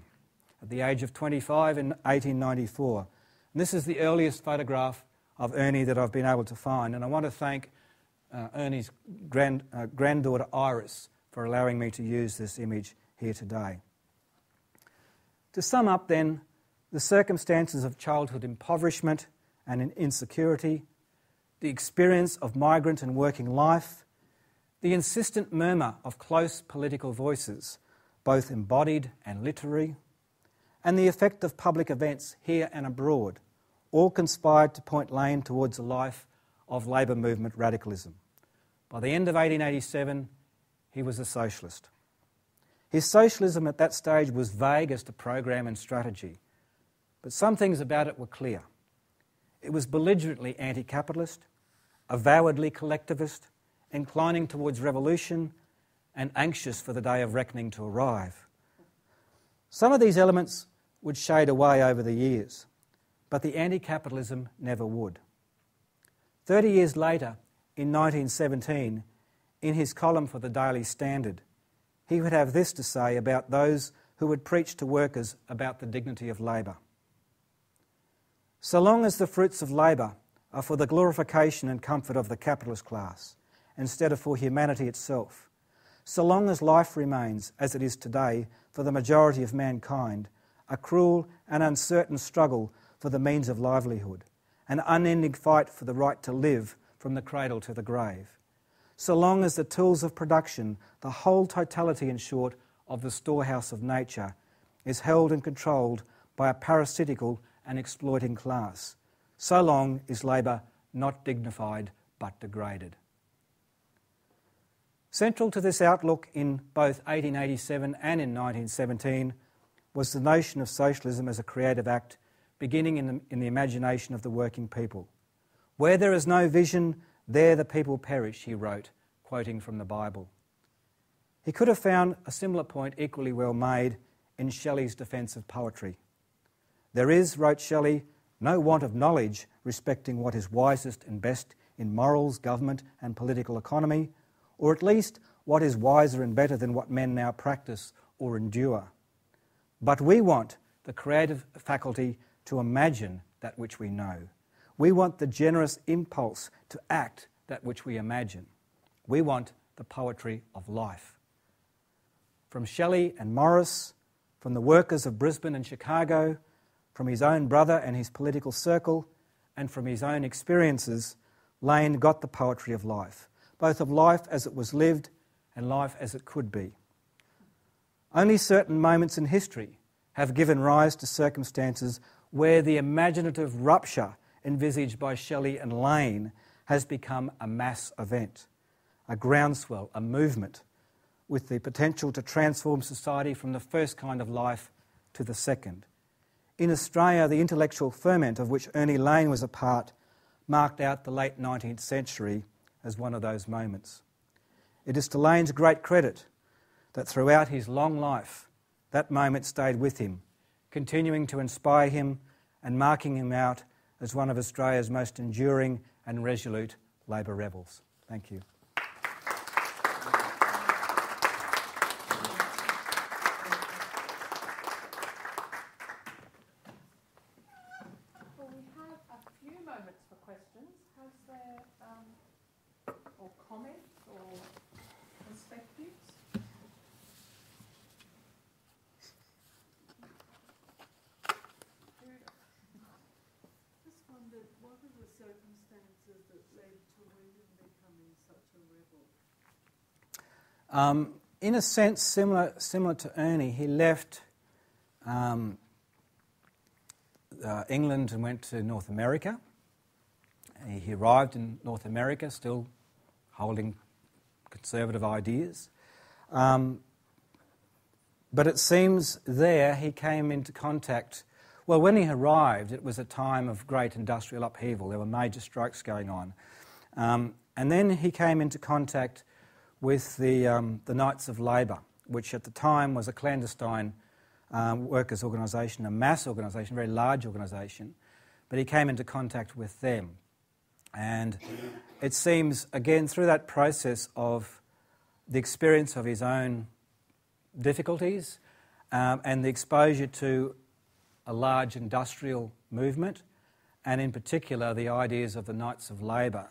at the age of 25 in 1894. And this is the earliest photograph of Ernie that I've been able to find, and I want to thank Ernie's granddaughter Iris for allowing me to use this image here today. To sum up then, the circumstances of childhood impoverishment and insecurity, the experience of migrant and working life, the insistent murmur of close political voices, both embodied and literary, and the effect of public events here and abroad, all conspired to point Lane towards a life of labour movement radicalism. By the end of 1887, he was a socialist. His socialism at that stage was vague as to program and strategy, but some things about it were clear. It was belligerently anti-capitalist, avowedly collectivist, inclining towards revolution, and anxious for the day of reckoning to arrive. Some of these elements would shade away over the years, but the anti-capitalism never would. 30 years later, in 1917, in his column for the Daily Standard, he would have this to say about those who would preach to workers about the dignity of labour. So long as the fruits of labour are for the glorification and comfort of the capitalist class, instead of for humanity itself, so long as life remains, as it is today, for the majority of mankind, a cruel and uncertain struggle for the means of livelihood, an unending fight for the right to live from the cradle to the grave. So long as the tools of production, the whole totality, in short, of the storehouse of nature, is held and controlled by a parasitical and exploiting class, so long is labour not dignified but degraded. Central to this outlook in both 1887 and in 1917 was the notion of socialism as a creative act beginning in the imagination of the working people. Where there is no vision, there the people perish, he wrote, quoting from the Bible. He could have found a similar point equally well made in Shelley's defence of poetry. There is, wrote Shelley, no want of knowledge respecting what is wisest and best in morals, government and political economy, or at least what is wiser and better than what men now practice or endure. But we want the creative faculty to imagine that which we know. We want the generous impulse to act that which we imagine. We want the poetry of life. From Shelley and Morris, from the workers of Brisbane and Chicago, from his own brother and his political circle, and from his own experiences, Lane got the poetry of life, both of life as it was lived and life as it could be. Only certain moments in history have given rise to circumstances where the imaginative rupture envisaged by Shelley and Lane has become a mass event, a groundswell, a movement, with the potential to transform society from the first kind of life to the second. In Australia, the intellectual ferment of which Ernie Lane was a part marked out the late 19th century as one of those moments. It is to Lane's great credit that throughout his long life, that moment stayed with him, continuing to inspire him and marking him out as one of Australia's most enduring and resolute Labor rebels. Thank you. Well, we have a few moments for questions. Has there, or comments or perspectives? Just wondered, what are the circumstances that led to William becoming such a rebel? In a sense, similar to Ernie, he left England and went to North America. He arrived in North America still holding conservative ideas. But it seems there he came into contact. Well, when he arrived, it was a time of great industrial upheaval. There were major strikes going on. And then he came into contact with the Knights of Labour, which at the time was a clandestine workers' organisation, a mass organisation, a very large organisation. But he came into contact with them. And it seems, again, through that process of the experience of his own difficulties and the exposure to a large industrial movement, and in particular the ideas of the Knights of Labour,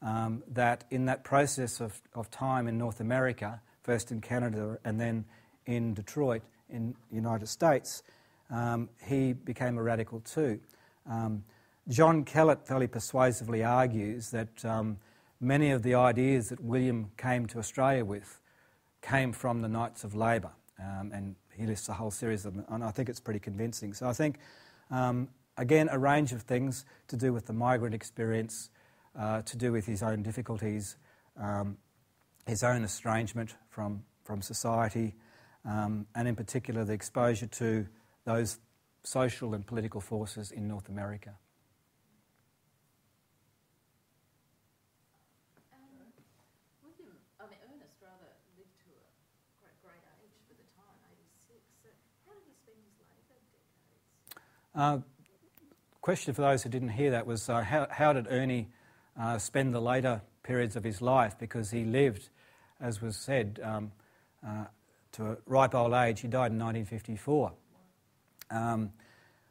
that in that process of time in North America, first in Canada and then in Detroit in the United States, he became a radical too. John Kellett fairly persuasively argues that many of the ideas that William came to Australia with came from the Knights of Labour, and he lists a whole series of them, and I think it's pretty convincing. So I think, again, a range of things to do with the migrant experience, to do with his own difficulties, his own estrangement from society, and in particular the exposure to those social and political forces in North America. Ernest rather lived to a great age for the time, 86. So how did he spend his later decades? Question for those who didn't hear that was how did Ernie spend the later periods of his life? Because he lived, as was said, to a ripe old age. He died in 1954.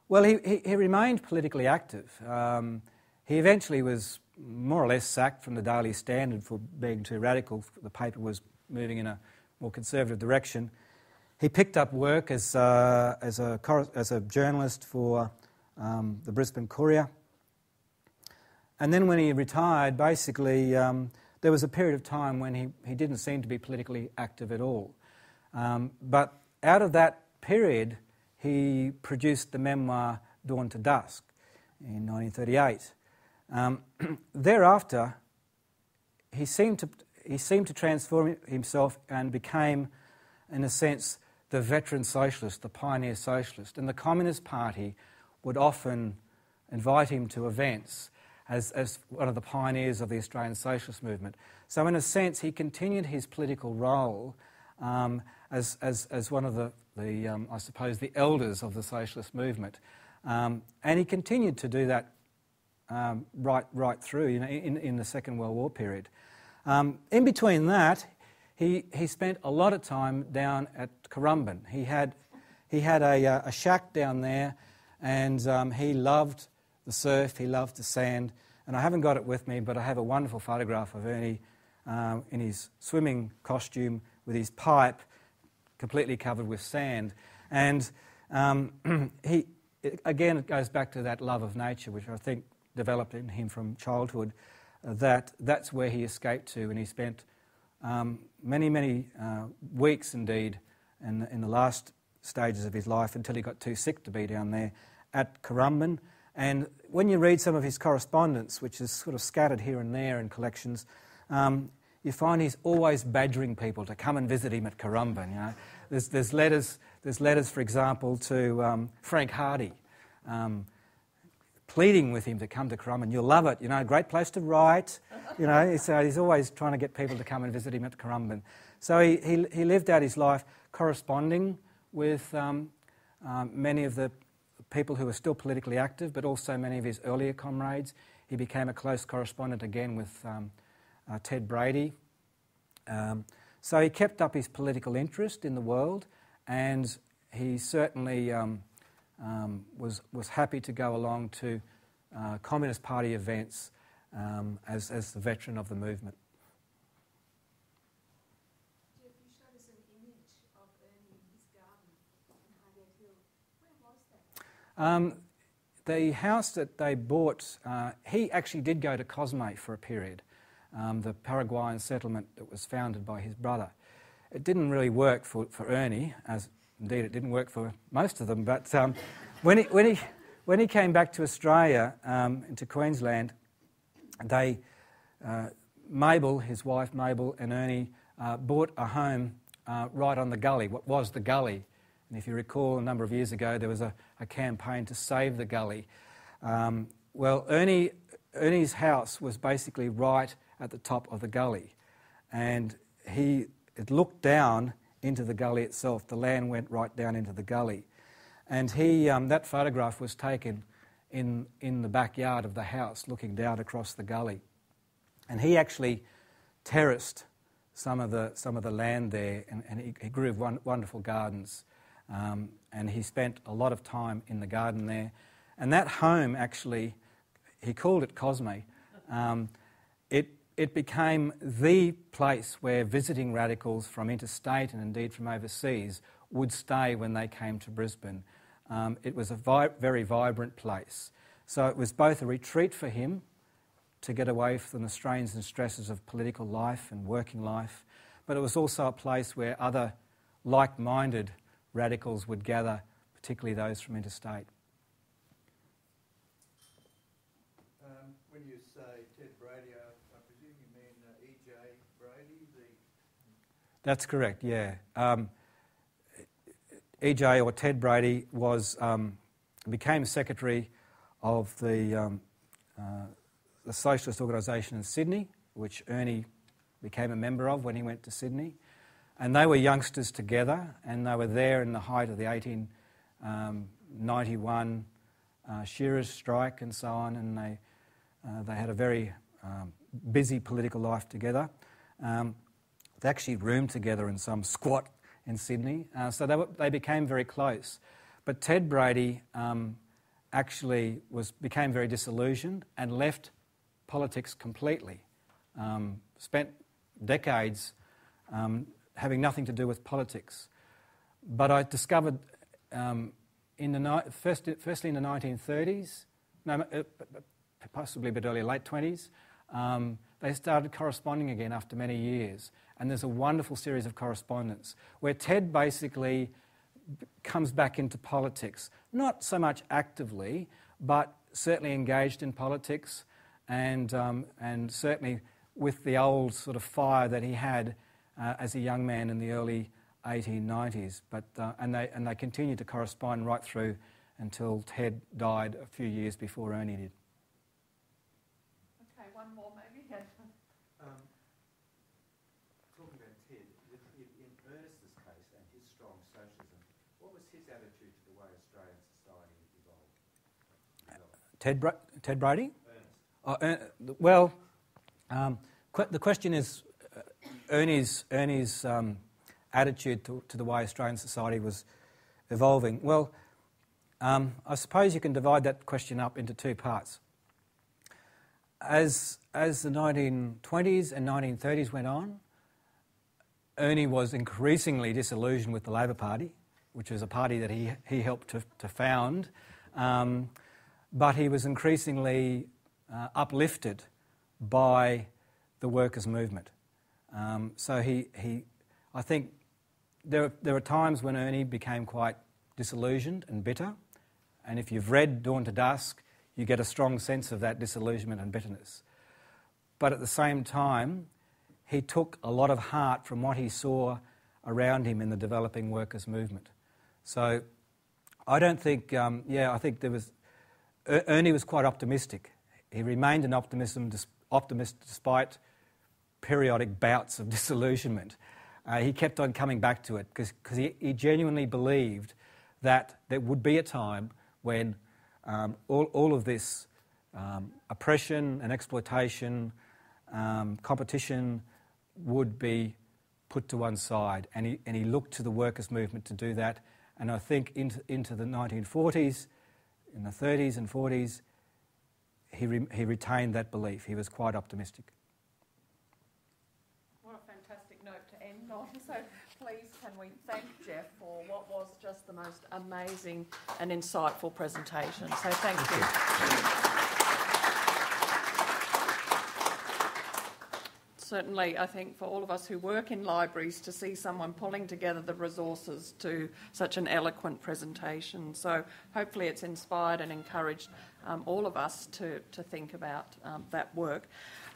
Well, he remained politically active. He eventually was more or less sacked from the Daily Standard for being too radical. The paper was moving in a more conservative direction. He picked up work as a journalist for the Brisbane Courier. And then when he retired, basically, there was a period of time when he didn't seem to be politically active at all. But out of that period, he produced the memoir Dawn to Dusk in 1938. Thereafter, he seemed to transform himself and became, in a sense, the veteran socialist, the pioneer socialist. And the Communist Party would often invite him to events as one of the pioneers of the Australian socialist movement. So in a sense, he continued his political role as one of the I suppose, the elders of the socialist movement. And he continued to do that right through, in the Second World War period. In between that, he spent a lot of time down at Currumbin. He had a shack down there, and he loved the surf, he loved the sand. And I haven't got it with me, but I have a wonderful photograph of Ernie in his swimming costume with his pipe completely covered with sand. And it goes back to that love of nature, which I think developed in him from childhood, that's where he escaped to, and he spent many weeks indeed in the last stages of his life until he got too sick to be down there at Currumbin. And when you read some of his correspondence, which is sort of scattered here and there in collections, you find he's always badgering people to come and visit him at Currumbin. There's letters, for example, to Frank Hardy, pleading with him to come to Currumbin. You'll love it, great place to write. So he's always trying to get people to come and visit him at Currumbin. So he lived out his life corresponding with many of the people who were still politically active, but also many of his earlier comrades. He became a close correspondent again with Ted Brady. So he kept up his political interest in the world, and he certainly was happy to go along to Communist Party events as the veteran of the movement. Jeff, you showed us an image of Ernie in his garden in Highgate Hill. Where was that? The house that they bought, he actually did go to Cosme for a period, the Paraguayan settlement that was founded by his brother. It didn't really work for Ernie, as indeed it didn't work for most of them, but when he came back to Australia, into Queensland, Mabel, his wife Mabel, and Ernie bought a home right on the gully, what was the gully. And if you recall, a number of years ago, there was a campaign to save the gully. Ernie's house was basically right at the top of the gully, and it looked down into the gully itself. The land went right down into the gully, and that photograph was taken in the backyard of the house, looking down across the gully, and he actually terraced some of the land there, and he grew wonderful gardens. And he spent a lot of time in the garden there. And that home, actually, he called it Cosme. It became the place where visiting radicals from interstate and indeed from overseas would stay when they came to Brisbane. It was a very vibrant place. So it was both a retreat for him to get away from the strains and stresses of political life and working life, but it was also a place where other like-minded radicals would gather, particularly those from interstate. When you say Ted Brady, I presume you mean E.J. Brady? That's correct, yeah. E.J. or Ted Brady became secretary of the socialist organisation in Sydney, which Ernie became a member of when he went to Sydney. And they were youngsters together, and they were there in the height of the 1891 shearers' strike and so on, and they had a very busy political life together. They actually roomed together in some squat in Sydney, so they became very close. But Ted Brady actually became very disillusioned and left politics completely. Spent decades having nothing to do with politics. But I discovered firstly in the 1930s, possibly a bit earlier, late 20s, they started corresponding again after many years. And there's a wonderful series of correspondence where Ted basically comes back into politics, not so much actively, but certainly engaged in politics and certainly with the old sort of fire that he had as a young man in the early 1890s, and they continued to correspond right through until Ted died a few years before Ernie did. Okay, one more maybe. Talking about Ted, in Ernest's case and his strong socialism, what was his attitude to the way Australian society evolved? Ted Brady? Ernest. The question is Ernie's attitude to the way Australian society was evolving. Well, I suppose you can divide that question up into two parts. As the 1920s and 1930s went on, Ernie was increasingly disillusioned with the Labor Party, which was a party that he helped to found, but he was increasingly uplifted by the workers' movement. So I think there are times when Ernie became quite disillusioned and bitter, and if you've read Dawn to Dusk, you get a strong sense of that disillusionment and bitterness. But at the same time, he took a lot of heart from what he saw around him in the developing workers' movement. So I don't think, I think there was Ernie was quite optimistic. He remained an optimist despite periodic bouts of disillusionment. He kept on coming back to it because he genuinely believed that there would be a time when all of this oppression and exploitation, competition would be put to one side, and he looked to the workers' movement to do that. And I think into the 1940s, in the 30s and 40s, he retained that belief. He was quite optimistic. What a fantastic note to end on. So please can we thank Jeff for what was just the most amazing and insightful presentation. So thank you. Certainly, I think for all of us who work in libraries, to see someone pulling together the resources to such an eloquent presentation. So hopefully it's inspired and encouraged all of us to think about that work.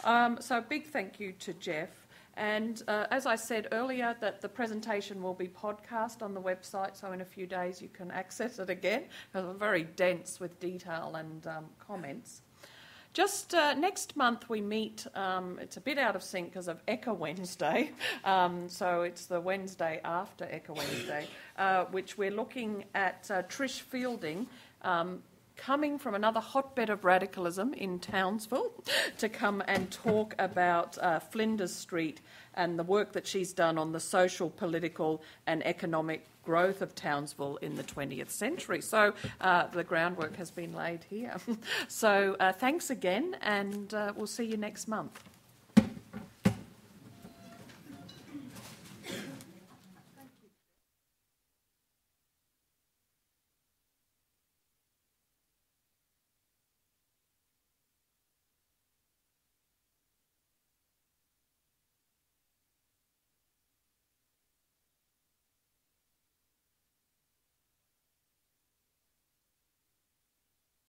So a big thank you to Jeff. And as I said earlier, that the presentation will be podcast on the website, so in a few days you can access it again. It's very dense with detail and comments. Just next month we meet, it's a bit out of sync because of Eka Wednesday, so it's the Wednesday after Eka Wednesday, which we're looking at Trish Fielding, coming from another hotbed of radicalism in Townsville to come and talk about Flinders Street and the work that she's done on the social, political and economic growth of Townsville in the 20th century. So the groundwork has been laid here. So thanks again, and we'll see you next month.